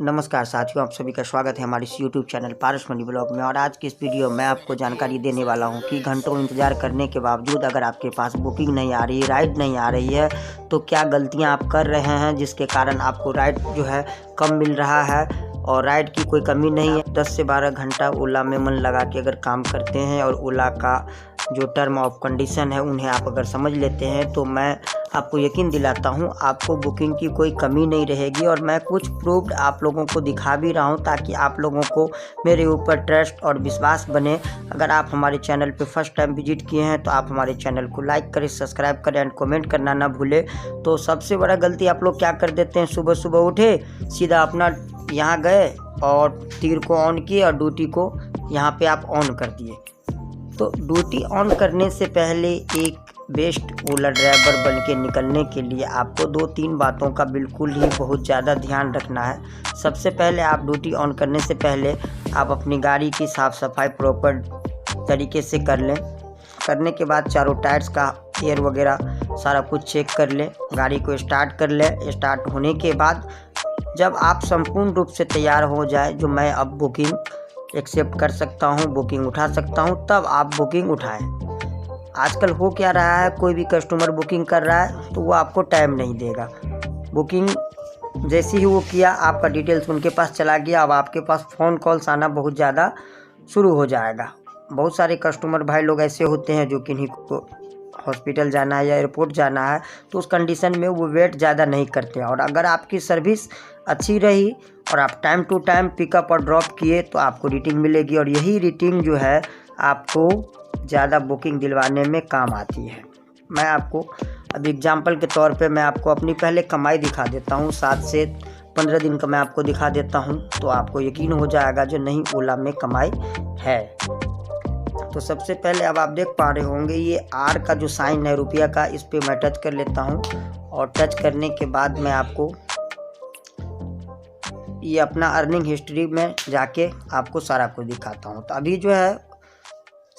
नमस्कार साथियों, आप सभी का स्वागत है हमारे इस YouTube चैनल पारस मनी ब्लॉग में। और आज की इस वीडियो में आपको जानकारी देने वाला हूं कि घंटों इंतज़ार करने के बावजूद अगर आपके पास बुकिंग नहीं आ रही, राइड नहीं आ रही है, तो क्या गलतियां आप कर रहे हैं जिसके कारण आपको राइड जो है कम मिल रहा है। और राइड की कोई कमी नहीं है। 10 से 12 घंटा ओला में मन लगा के अगर काम करते हैं और ओला का जो टर्म ऑफ कंडीशन है उन्हें आप अगर समझ लेते हैं, तो मैं आपको यकीन दिलाता हूं आपको बुकिंग की कोई कमी नहीं रहेगी। और मैं कुछ प्रूफ आप लोगों को दिखा भी रहा हूं ताकि आप लोगों को मेरे ऊपर ट्रस्ट और विश्वास बने। अगर आप हमारे चैनल पे फर्स्ट टाइम विजिट किए हैं तो आप हमारे चैनल को लाइक करें, सब्सक्राइब करें एंड कमेंट करना ना भूलें। तो सबसे बड़ा गलती आप लोग क्या कर देते हैं, सुबह सुबह उठे, सीधा अपना यहाँ गए और तीर को ऑन किए और ड्यूटी को यहाँ पे आप ऑन कर दिए। तो ड्यूटी ऑन करने से पहले एक बेस्ट ओला ड्राइवर बन के निकलने के लिए आपको 2-3 बातों का बिल्कुल ही बहुत ज़्यादा ध्यान रखना है। सबसे पहले आप ड्यूटी ऑन करने से पहले आप अपनी गाड़ी की साफ़ सफाई प्रॉपर तरीके से कर लें। करने के बाद चारों टायर्स का एयर वगैरह सारा कुछ चेक कर लें, गाड़ी को स्टार्ट कर लें। स्टार्ट होने के बाद जब आप संपूर्ण रूप से तैयार हो जाए, जो मैं अब बुकिंग एक्सेप्ट कर सकता हूं, बुकिंग उठा सकता हूं, तब आप बुकिंग उठाएं। आजकल हो क्या रहा है, कोई भी कस्टमर बुकिंग कर रहा है तो वो आपको टाइम नहीं देगा। बुकिंग जैसे ही वो किया, आपका डिटेल्स उनके पास चला गया, अब आपके पास फ़ोन कॉल्स आना बहुत ज़्यादा शुरू हो जाएगा। बहुत सारे कस्टमर भाई लोग ऐसे होते हैं जो किन्हीं को हॉस्पिटल जाना है या एयरपोर्ट जाना है, तो उस कंडीशन में वो वेट ज़्यादा नहीं करते हैं। और अगर आपकी सर्विस अच्छी रही और आप टाइम टू टाइम पिकअप और ड्रॉप किए तो आपको रेटिंग मिलेगी। और यही रेटिंग जो है आपको ज़्यादा बुकिंग दिलवाने में काम आती है। मैं आपको अब एग्जांपल के तौर पे मैं आपको अपनी पहले कमाई दिखा देता हूँ। 7 से 15 दिन का मैं आपको दिखा देता हूँ, तो आपको यकीन हो जाएगा जो नहीं ओला में कमाई है। तो सबसे पहले अब आप देख पा रहे होंगे ये आर का जो साइन है रुपया का, इस पर मैं टच कर लेता हूँ। और टच करने के बाद मैं आपको ये अपना अर्निंग हिस्ट्री में जाके आपको सारा कुछ दिखाता हूँ। तो अभी जो है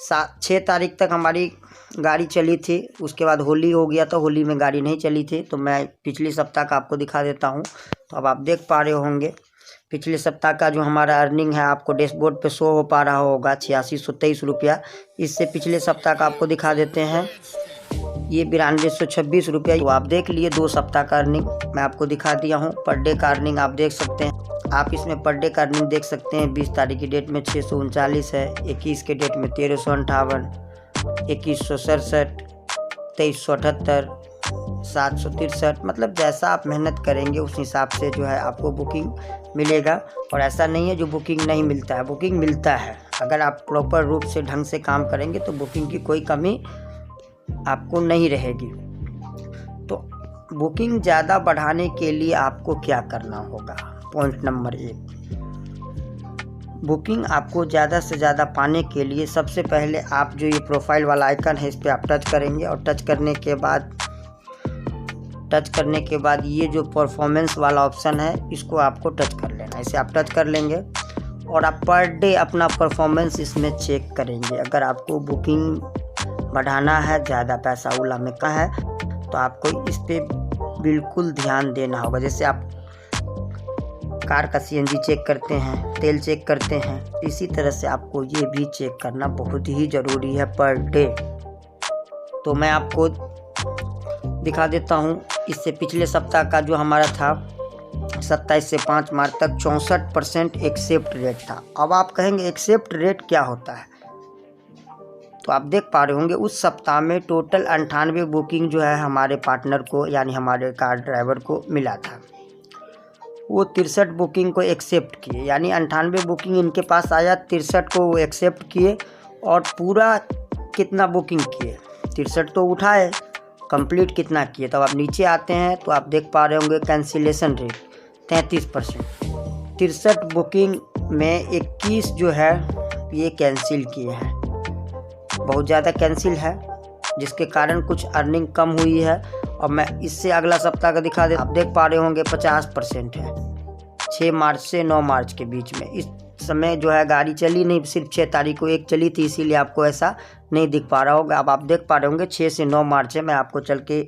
6 तारीख तक हमारी गाड़ी चली थी, उसके बाद होली हो गया तो होली में गाड़ी नहीं चली थी। तो मैं पिछले सप्ताह का आपको दिखा देता हूँ। तो अब आप देख पा रहे होंगे पिछले सप्ताह का जो हमारा अर्निंग है आपको डैशबोर्ड पे शो हो पा रहा होगा 8623 रुपया। इससे पिछले सप्ताह का आपको दिखा देते हैं, ये 9226 रुपया। तो आप देख लिए 2 सप्ताह का अर्निंग मैं आपको दिखा दिया हूँ। पर डे का अर्निंग आप देख सकते हैं। आप इसमें पर डे का अर्निंग देख सकते हैं। 20 तारीख की डेट में 639 है, 21 के डेट में 1358, 2167, 2378, 763। मतलब जैसा आप मेहनत करेंगे उस हिसाब से जो है आपको बुकिंग मिलेगा। और ऐसा नहीं है जो बुकिंग नहीं मिलता है, बुकिंग मिलता है। अगर आप प्रॉपर रूप से ढंग से काम करेंगे तो बुकिंग की कोई कमी आपको नहीं रहेगी। तो बुकिंग ज़्यादा बढ़ाने के लिए आपको क्या करना होगा, पॉइंट नंबर 1, बुकिंग आपको ज़्यादा से ज़्यादा पाने के लिए सबसे पहले आप जो ये प्रोफाइल वाला आइकन है इस पर आप टच करेंगे। और टच करने के बाद ये जो परफॉर्मेंस वाला ऑप्शन है इसको आपको टच कर लेना। इसे आप टच कर लेंगे और आप पर डे अपना परफॉर्मेंस इसमें चेक करेंगे। अगर आपको बुकिंग बढ़ाना है, ज़्यादा पैसा ओला में का है, तो आपको इस पर बिल्कुल ध्यान देना होगा। जैसे आप कार का CNG चेक करते हैं, तेल चेक करते हैं, इसी तरह से आपको ये भी चेक करना बहुत ही ज़रूरी है पर डे। तो मैं आपको दिखा देता हूँ। इससे पिछले सप्ताह का जो हमारा था 27 से 5 मार्च तक 64% एक्सेप्ट रेट था। अब आप कहेंगे एक्सेप्ट रेट क्या होता है, तो आप देख पा रहे होंगे उस सप्ताह में टोटल 98 बुकिंग जो है हमारे पार्टनर को यानी हमारे कार ड्राइवर को मिला था। वो 63 बुकिंग को एक्सेप्ट किए, यानी 98 बुकिंग इनके पास आया, 63 को वो एक्सेप्ट किए। और पूरा कितना बुकिंग किए, 63 तो उठाए, कंप्लीट कितना किए। तब आप नीचे आते हैं तो आप देख पा रहे होंगे कैंसिलेशन रेट 33%। 63 बुकिंग में 21 जो है ये कैंसिल किए हैं, बहुत ज़्यादा कैंसिल है, जिसके कारण कुछ अर्निंग कम हुई है। और मैं इससे अगला सप्ताह का दिखा दे, आप देख पा रहे होंगे 50% है 6 मार्च से 9 मार्च के बीच में। इस समय जो है गाड़ी चली नहीं, सिर्फ 6 तारीख को एक चली थी, इसीलिए आपको ऐसा नहीं दिख पा रहा होगा। अब आप देख पा रहे होंगे 6 से 9 मार्च है। मैं आपको चल के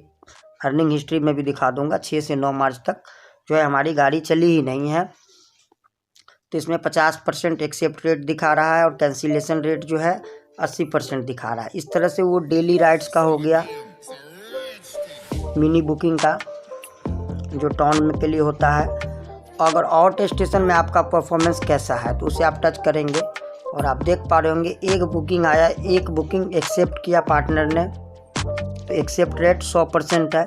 अर्निंग हिस्ट्री में भी दिखा दूंगा। 6 से 9 मार्च तक जो है हमारी गाड़ी चली ही नहीं है। तो इसमें 50% एक्सेप्ट रेट दिखा रहा है और कैंसिलेशन रेट जो है 80% दिखा रहा है। इस तरह से वो डेली राइड्स का हो गया, मिनी बुकिंग का जो टाउन में के लिए होता है। अगर आउट स्टेशन में आपका परफॉर्मेंस कैसा है तो उसे आप टच करेंगे और आप देख पा रहे होंगे एक बुकिंग आया, एक बुकिंग एक्सेप्ट किया पार्टनर ने, तो एक्सेप्ट रेट 100% है।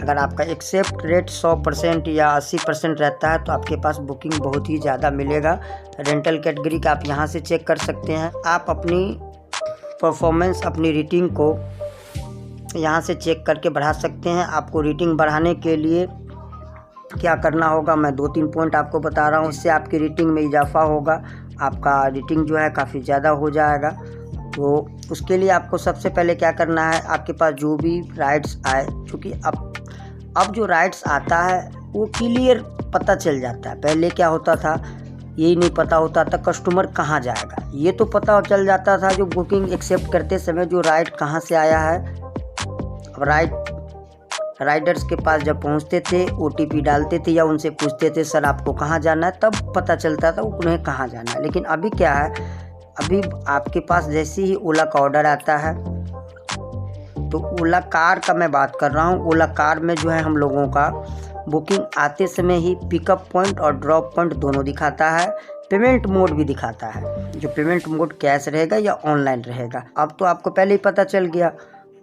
अगर आपका एक्सेप्ट रेट 100% या 80% रहता है तो आपके पास बुकिंग बहुत ही ज़्यादा मिलेगा। रेंटल कैटेगरी का आप यहाँ से चेक कर सकते हैं। आप अपनी परफॉर्मेंस, अपनी रेटिंग को यहाँ से चेक करके बढ़ा सकते हैं। आपको रेटिंग बढ़ाने के लिए क्या करना होगा, मैं 2-3 पॉइंट आपको बता रहा हूँ। इससे आपकी रेटिंग में इजाफा होगा, आपका रेटिंग जो है काफ़ी ज़्यादा हो जाएगा। तो उसके लिए आपको सबसे पहले क्या करना है, आपके पास जो भी राइड्स आए, क्योंकि अब जो राइड्स आता है वो क्लियर पता चल जाता है। पहले क्या होता था, यही नहीं पता होता था कस्टमर कहाँ जाएगा। ये तो पता चल जाता था जो बुकिंग एक्सेप्ट करते समय जो राइड कहाँ से आया है। अब राइडर्स के पास जब पहुंचते थे, OTP डालते थे या उनसे पूछते थे सर आपको कहाँ जाना है, तब पता चलता था उन्हें कहाँ जाना है। लेकिन अभी क्या है, अभी आपके पास जैसे ही ओला का ऑर्डर आता है, तो ओला कार का मैं बात कर रहा हूँ, ओला कार में जो है हम लोगों का बुकिंग आते समय ही पिकअप पॉइंट और ड्रॉप पॉइंट दोनों दिखाता है। पेमेंट मोड भी दिखाता है, जो पेमेंट मोड कैश रहेगा या ऑनलाइन रहेगा। अब तो आपको पहले ही पता चल गया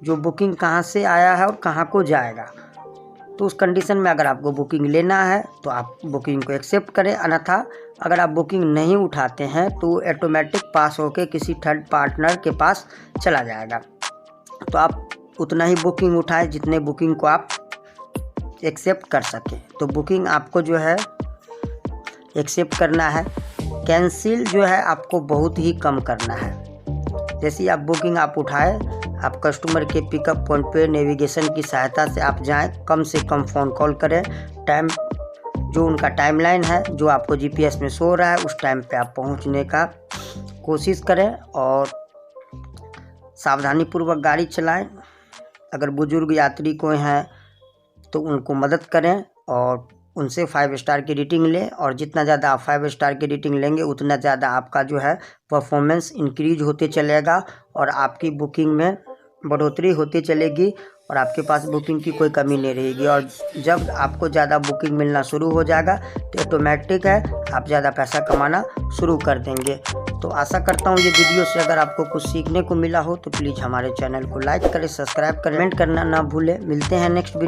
जो बुकिंग कहाँ से आया है और कहाँ को जाएगा। तो उस कंडीशन में अगर आपको बुकिंग लेना है तो आप बुकिंग को एक्सेप्ट करें, अन्यथा अगर आप बुकिंग नहीं उठाते हैं तो ऑटोमेटिक पास होकर किसी थर्ड पार्टनर के पास चला जाएगा। तो आप उतना ही बुकिंग उठाएं जितने बुकिंग को आप एक्सेप्ट कर सकें। तो बुकिंग आपको जो है एक्सेप्ट करना है, कैंसिल जो है आपको बहुत ही कम करना है। जैसे ही आप बुकिंग आप उठाए, आप कस्टमर के पिकअप पॉइंट पे नेविगेशन की सहायता से आप जाएं, कम से कम फ़ोन कॉल करें। टाइम जो उनका टाइमलाइन है जो आपको GPS में शो रहा है, उस टाइम पे आप पहुंचने का कोशिश करें और सावधानीपूर्वक गाड़ी चलाएं। अगर बुजुर्ग यात्री कोई हैं तो उनको मदद करें और उनसे 5 स्टार की रेटिंग लें। और जितना ज़्यादा आप 5 स्टार की रेटिंग लेंगे उतना ज़्यादा आपका जो है परफॉर्मेंस इंक्रीज होते चलेगा और आपकी बुकिंग में बढ़ोतरी होती चलेगी और आपके पास बुकिंग की कोई कमी नहीं रहेगी। और जब आपको ज़्यादा बुकिंग मिलना शुरू हो जाएगा तो ऑटोमेटिक है आप ज़्यादा पैसा कमाना शुरू कर देंगे। तो आशा करता हूँ ये वीडियो से अगर आपको कुछ सीखने को मिला हो तो प्लीज़ हमारे चैनल को लाइक करें, सब्सक्राइब करें, कमेंट करना ना भूलें। मिलते हैं नेक्स्ट वीडियो।